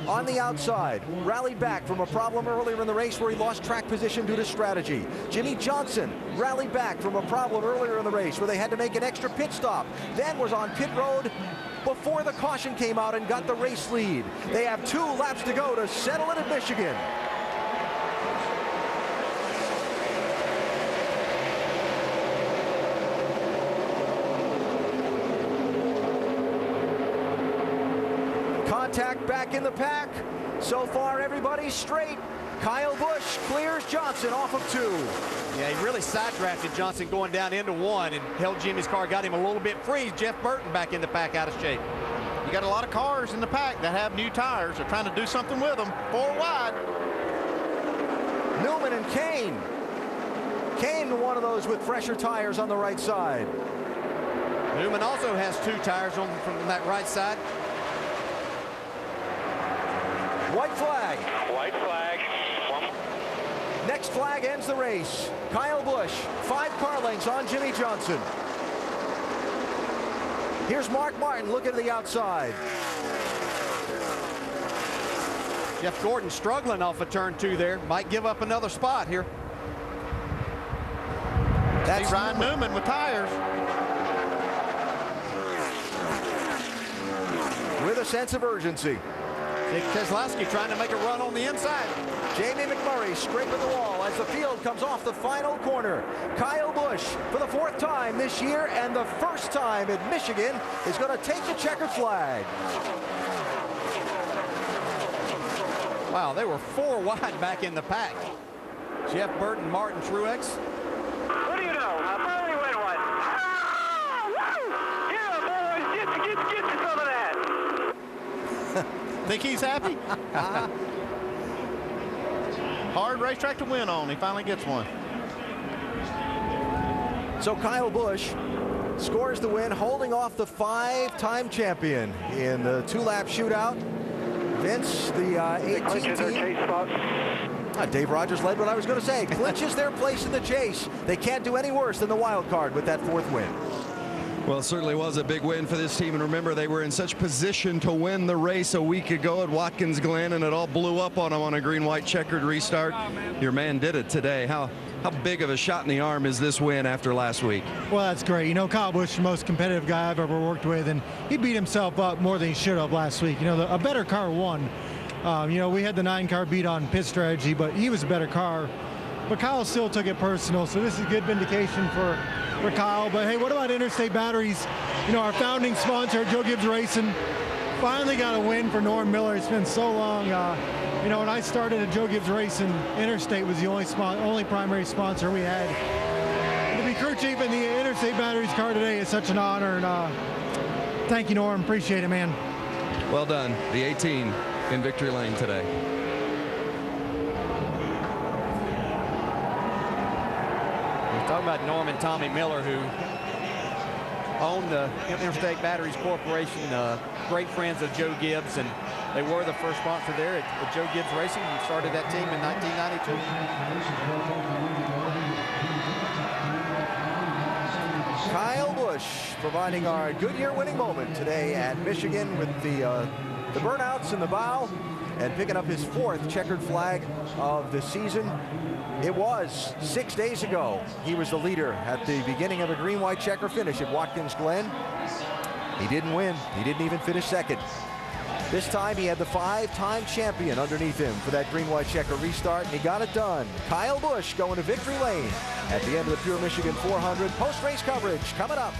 on the outside, rallied back from a problem earlier in the race where he lost track position due to strategy. Jimmy Johnson rallied back from a problem earlier in the race where they had to make an extra pit stop, then was on pit road before the caution came out and got the race lead. They have 2 laps to go to settle it at Michigan. Contact back in the pack. So far, everybody's straight. Kyle Busch clears Johnson off of 2. Yeah, he really side-drafted Johnson going down into 1 and held Jimmy's car, got him a little bit free. Jeff Burton back in the pack out of shape. You got a lot of cars in the pack that have new tires. They're trying to do something with them. 4 wide. Newman and Kane. Kane, one of those with fresher tires on the right side. Newman also has 2 tires on from that right side. White flag. White flag. Next flag ends the race. Kyle Busch, 5 car lengths on Jimmy Johnson. Here's Mark Martin looking at the outside. Jeff Gordon struggling off of turn 2 there. Might give up another spot here. That's Ryan Newman with tires. With a sense of urgency. Dick Keselowski trying to make a run on the inside. Jamie McMurray scraping the wall as the field comes off the final corner. Kyle Busch, for the 4th time this year and the first time in Michigan, is going to take the checkered flag. Wow, they were 4 wide back in the pack. Jeff Burton, Martin Truex. What do you know? I finally win one. Yeah, boys, get you some of that. Think he's happy? Hard racetrack to win on. He finally gets one. So Kyle Busch scores the win, holding off the 5-time champion in the 2-lap shootout. Vince, the 18 team. Dave Rogers led what I was going to say. Clinches their place in the chase. They can't do any worse than the wild card with that 4th win. Well, it certainly was a big win for this team, and remember, they were in such position to win the race a week ago at Watkins Glen, and it all blew up on them on a green-white checkered restart. Your man did it today. How big of a shot in the arm is this win after last week? Well, that's great. You know, Kyle Busch is the most competitive guy I've ever worked with, and he beat himself up more than he should have last week. You know, a better car won. You know, we had the 9-car beat on pit strategy, but he was a better car. But Kyle still took it personal, so this is good vindication for Kyle. But hey, what about Interstate Batteries? You know, our founding sponsor, Joe Gibbs Racing, finally got a win for Norm Miller. It's been so long. You know, when I started at Joe Gibbs Racing, Interstate was the only primary sponsor we had. And to be crew chief in the Interstate Batteries car today is such an honor. And thank you, Norm. Appreciate it, man. Well done. The 18 in victory lane today. Talking about Norm and Tommy Miller, who owned the Interstate Batteries Corporation, great friends of Joe Gibbs, and they were the first sponsor there at Joe Gibbs Racing, who started that team in 1992. Kyle Busch providing our Goodyear winning moment today at Michigan with the burnouts in the bow and picking up his 4th checkered flag of the season. It was 6 days ago. He was the leader at the beginning of a green-white checker finish at Watkins Glen. He didn't win. He didn't even finish 2nd. This time he had the 5-time champion underneath him for that green-white checker restart, and he got it done. Kyle Busch going to victory lane at the end of the Pure Michigan 400. Post-race coverage coming up.